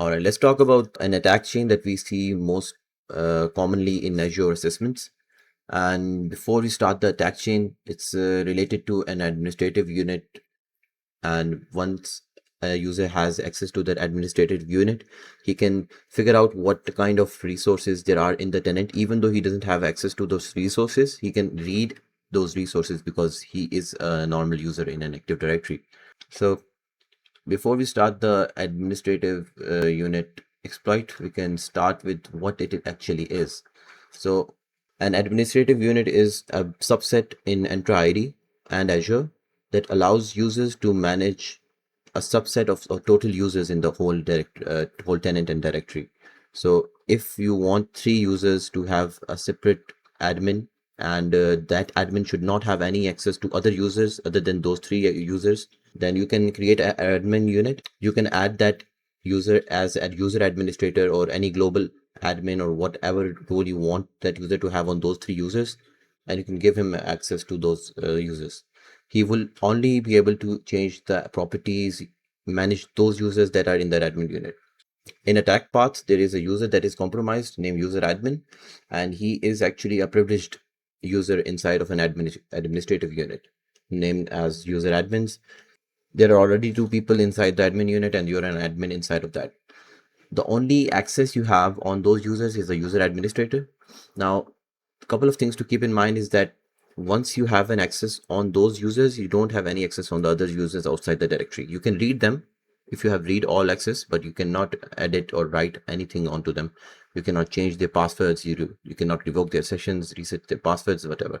All right, let's talk about an attack chain that we see most commonly in Azure assessments. And before we start the attack chain, it's related to an administrative unit. And once a user has access to that administrative unit, he can figure out what kind of resources there are in the tenant. Even though he doesn't have access to those resources, he can read those resources because he is a normal user in an Active Directory. So before we start the administrative unit exploit, we can start with what it actually is. So an administrative unit is a subset in Entra ID and Azure that allows users to manage a subset of total users in the whole tenant and directory. So if you want 3 users to have a separate admin, and that admin should not have any access to other users other than those 3 users, then you can create an admin unit. You can add that user as a user administrator or any global admin or whatever role you want that user to have on those 3 users, and you can give him access to those users. He will only be able to change the properties, manage those users that are in that admin unit. In attack path, there is a user that is compromised named user admin, and he is actually a privileged user inside of an administrative unit named as user admins. There are already 2 people inside the admin unit, and you're an admin inside of that. The only access you have on those users is a user administrator. Now, a couple of things to keep in mind is that once you have an access on those users, you don't have any access on the other users outside the directory. You can read them if you have read all access, but you cannot edit or write anything onto them. You cannot change their passwords. You cannot revoke their sessions, reset their passwords, whatever.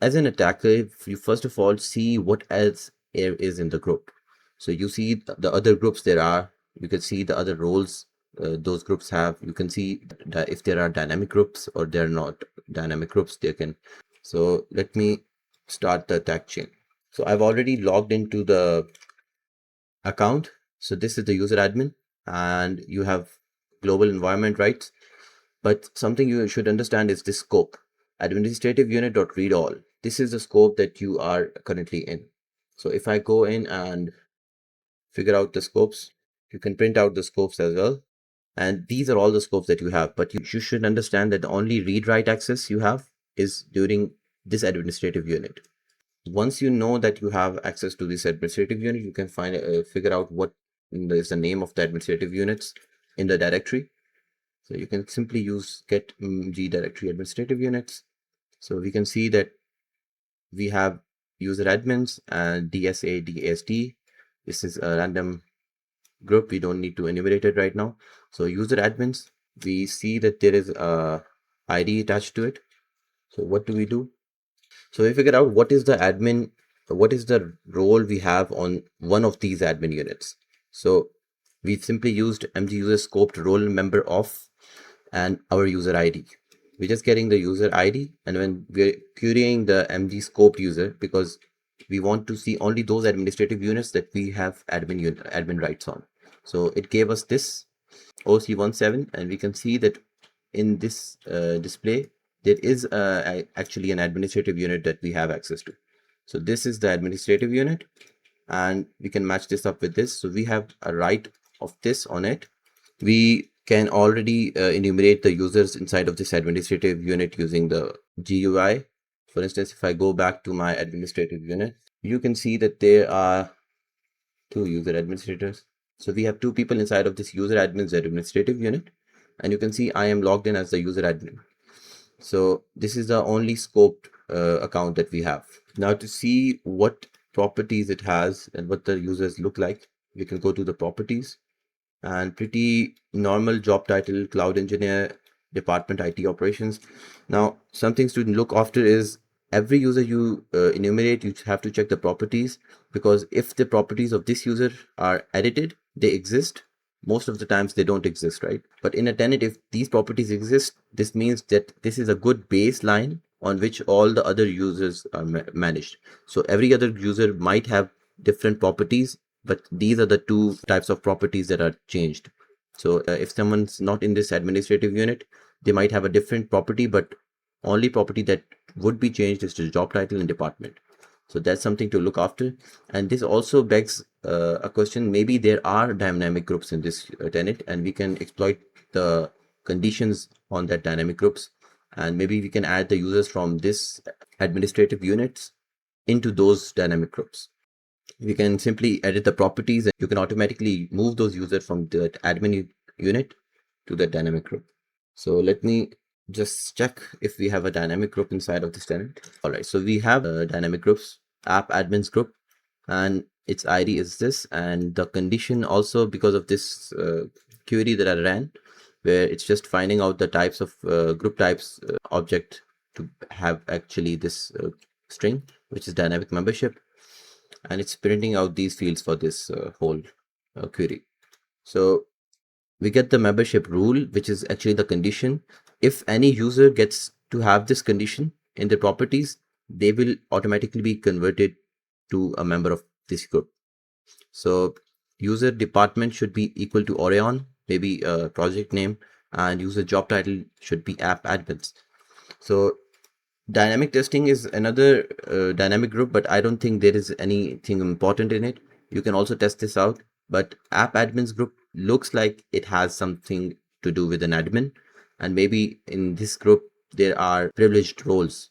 As an attacker, you first of all see what else there is in the group. So you see the other groups there are. You can see the other roles those groups have. You can see that if there are dynamic groups or they're not dynamic groups, they can. So let me start the attack chain. So I've already logged into the account. So this is the user admin, and you have global environment rights. But something you should understand is this scope. Administrative unit.read all. This is the scope that you are currently in. So if I go in and figure out the scopes, you can print out the scopes as well. And these are all the scopes that you have, but you should understand that the only read-write access you have is during this administrative unit. Once you know that you have access to this administrative unit, you can figure out what is the name of the administrative units in the directory. So you can simply use get g directory administrative units. So we can see that we have user admins and DSA, DASD. This is a random group. We don't need to enumerate it right now. So user admins, we see that there is a ID attached to it. So what do we do? So we figure out what is the admin, what is the role we have on one of these admin units. So we simply used mg user scoped role member of and our user ID. We're just getting the user ID, and when we're querying the mg scoped user, because we want to see only those administrative units that we have admin rights on. So it gave us this OC17, and we can see that in this display, there is actually an administrative unit that we have access to. So this is the administrative unit, and we can match this up with this. So we have a right of this on it. We can already enumerate the users inside of this administrative unit using the GUI. For instance, if I go back to my administrative unit, you can see that there are 2 user administrators. So we have 2 people inside of this user admin's administrative unit, and you can see I am logged in as the user admin. So this is the only scoped account that we have. Now to see what properties it has and what the users look like, we can go to the properties, and pretty normal job title, cloud engineer, department IT operations. Now some things to look after is every user you enumerate, you have to check the properties, because if the properties of this user are edited, they exist. Most of the times they don't exist, right? But in a tenant, if these properties exist, this means that this is a good baseline on which all the other users are managed. So every other user might have different properties, but these are the 2 types of properties that are changed. So if someone's not in this administrative unit, they might have a different property, but only property that would be changed is the job title and department. So that's something to look after. And this also begs a question. Maybe there are dynamic groups in this tenant, and we can exploit the conditions on that dynamic groups. And maybe we can add the users from this administrative units into those dynamic groups. We can simply edit the properties, and you can automatically move those users from the admin unit to the dynamic group. So let me just check if we have a dynamic group inside of this tenant. All right, so we have dynamic groups, app admins group, and its ID is this, and the condition also, because of this query that I ran, where it's just finding out the types of group types object to have actually this string, which is dynamic membership, and it's printing out these fields for this whole query. So we get the membership rule, which is actually the condition. If any user gets to have this condition in their properties, they will automatically be converted to a member of this group. So user department should be equal to Orion, maybe a project name, and user job title should be app admins. So dynamic testing is another dynamic group, but I don't think there is anything important in it. You can also test this out, but app admins group looks like it has something to do with an admin, and maybe in this group there are privileged roles.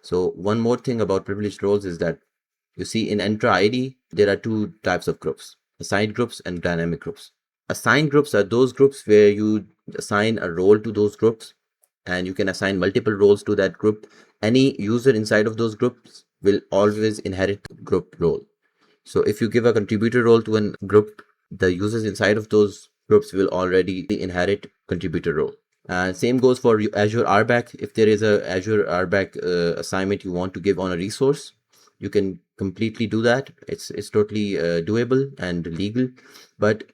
So one more thing about privileged roles is that you see in Entra ID, there are two types of groups, assigned groups and dynamic groups. Assigned groups are those groups where you assign a role to those groups, and you can assign multiple roles to that group. Any user inside of those groups will always inherit the group role. So if you give a contributor role to a group, the users inside of those groups will already inherit contributor role. Same goes for Azure RBAC. If there is a Azure RBAC assignment you want to give on a resource, you can completely do that. It's totally doable and legal, but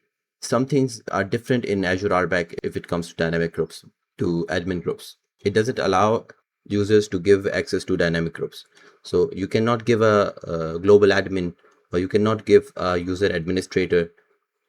some things are different in Azure RBAC if it comes to dynamic groups, to admin groups. It doesn't allow users to give access to dynamic groups. So you cannot give a global admin, or you cannot give a user administrator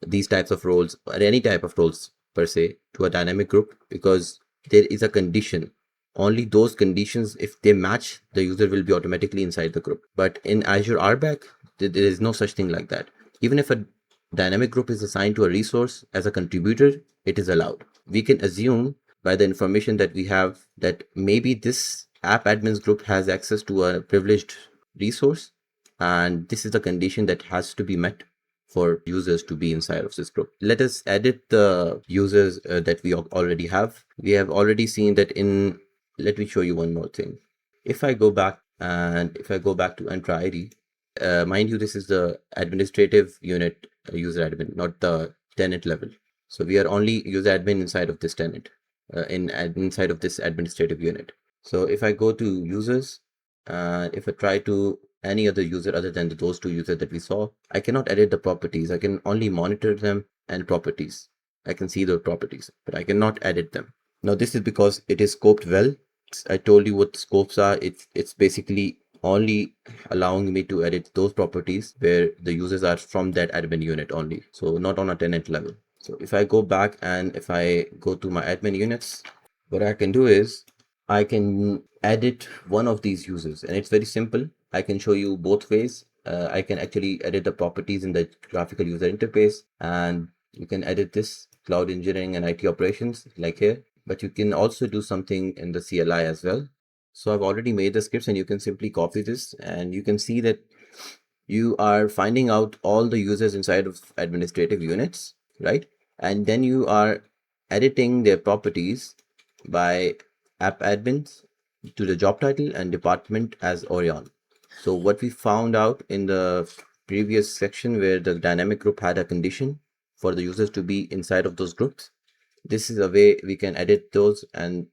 these types of roles, or any type of roles per se, to a dynamic group, because there is a condition. Only those conditions, if they match, the user will be automatically inside the group. But in Azure RBAC, there is no such thing like that. Even if a dynamic group is assigned to a resource as a contributor, it is allowed. We can assume by the information that we have that maybe this app admins group has access to a privileged resource, and this is the condition that has to be met for users to be inside of this group. Let us edit the users that we already have. We have already seen that in, let me show you one more thing. If I go back to Entra ID, mind you, this is the administrative unit user admin, not the tenant level. So we are only user admin inside of this tenant, inside of this administrative unit. So if I go to users, if I try to any other user other than those two users that we saw, I cannot edit the properties. I can only monitor them and properties. I can see the properties, but I cannot edit them. Now this is because it is scoped well. I told you what scopes are. It's basically only allowing me to edit those properties where the users are from that admin unit only. So not on a tenant level. So if I go back and if I go to my admin units, what I can do is I can edit one of these users, and it's very simple. I can show you both ways. I can actually edit the properties in the graphical user interface, and you can edit this cloud engineering and IT operations like here, but you can also do something in the CLI as well. So I've already made the scripts, and you can simply copy this, and you can see that you are finding out all the users inside of administrative units, right? And then you are editing their properties by app admins to the job title and department as Orion. So what we found out in the previous section where the dynamic group had a condition for the users to be inside of those groups, this is a way we can edit those. And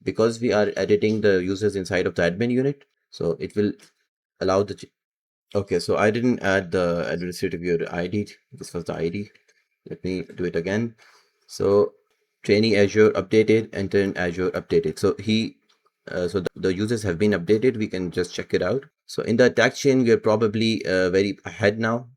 because we are editing the users inside of the admin unit, so it will allow the okay, so I didn't add the administrative unit ID. This was the ID. Let me do it again. So trainee Azure updated, intern Azure updated. So the users have been updated. We can just check it out. So in the attack chain, we are probably very ahead now.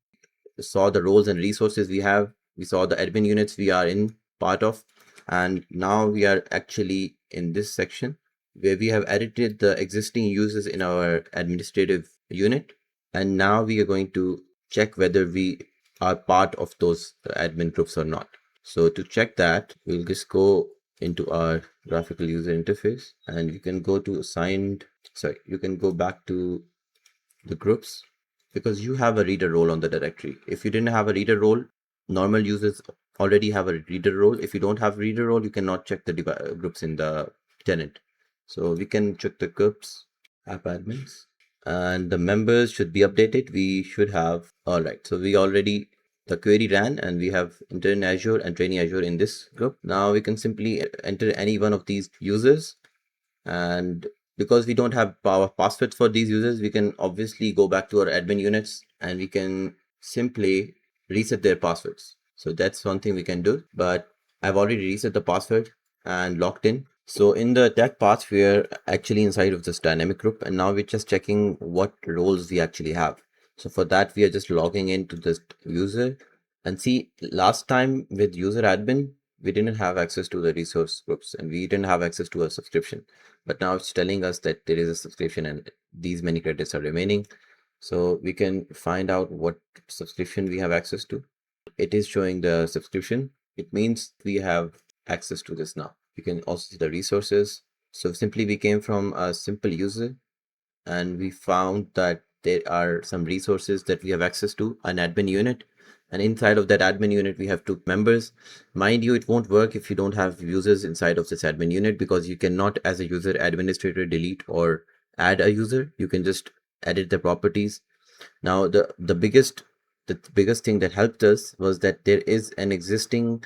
We saw the roles and resources we have. We saw the admin units we are in part of. And now we are actually in this section where we have edited the existing users in our administrative unit. And now we are going to check whether we are part of those admin groups or not. So to check that, we'll just go into our graphical user interface, and you can go to you can go back to the groups, because you have a reader role on the directory. If you didn't have a reader role, normal users already have a reader role. If you don't have reader role, you cannot check the groups in the tenant. So we can check the groups, app admins, and the members should be updated. We should have, all right. So we already, the query ran, and we have intern Azure and trainee Azure in this group. Now we can simply enter any one of these users, and because we don't have passwords for these users, we can obviously go back to our admin units and we can simply reset their passwords. So that's one thing we can do, but I've already reset the password and logged in. So in the attack path, we're actually inside of this dynamic group, and now we're just checking what roles we actually have. So for that, we are just logging into this user, and see, last time with user admin, we didn't have access to the resource groups and we didn't have access to a subscription. But now it's telling us that there is a subscription and these many credits are remaining. So we can find out what subscription we have access to. It is showing the subscription. It means we have access to this now. You can also see the resources. So simply we came from a simple user and we found that there are some resources that we have access to, an admin unit. And inside of that admin unit, we have two members. Mind you, it won't work if you don't have users inside of this admin unit, because you cannot, as a user administrator, delete or add a user. You can just edit the properties. Now, the biggest thing that helped us was that there is an existing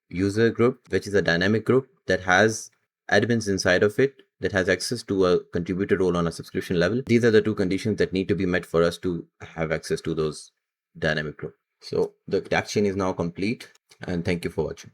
user group, which is a dynamic group that has admins inside of it, that has access to a contributor role on a subscription level. These are the two conditions that need to be met for us to have access to those dynamic group. So the action is now complete, and thank you for watching.